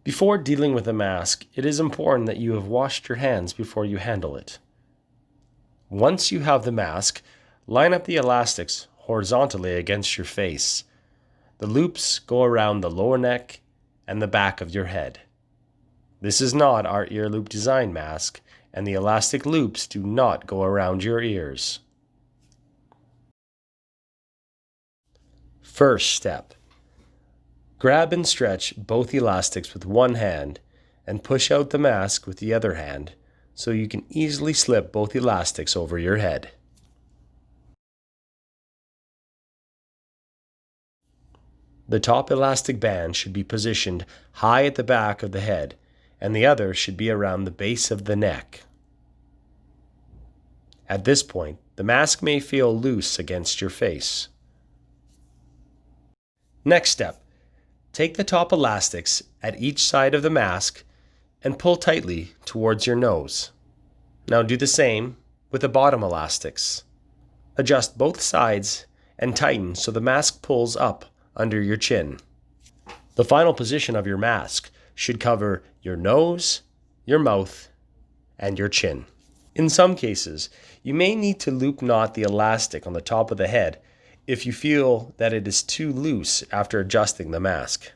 Before dealing with a mask, it is important that you have washed your hands before you handle it. Once you have the mask, line up the elastics horizontally against your face. The loops go around the lower neck and the back of your head. This is not our ear loop design mask, and the elastic loops do not go around your ears. First step. Grab and stretch both elastics with one hand and push out the mask with the other hand so you can easily slip both elastics over your head. The top elastic band should be positioned high at the back of the head, and the other should be around the base of the neck. At this point, the mask may feel loose against your face. Next step, take the top elastics at each side of the mask and pull tightly towards your nose. Now do the same with the bottom elastics. Adjust both sides and tighten so the mask pulls up under your chin. The final position of your mask should cover your nose, your mouth, and your chin. In some cases, you may need to loop knot the elastic on the top of the head if you feel that it is too loose after adjusting the mask.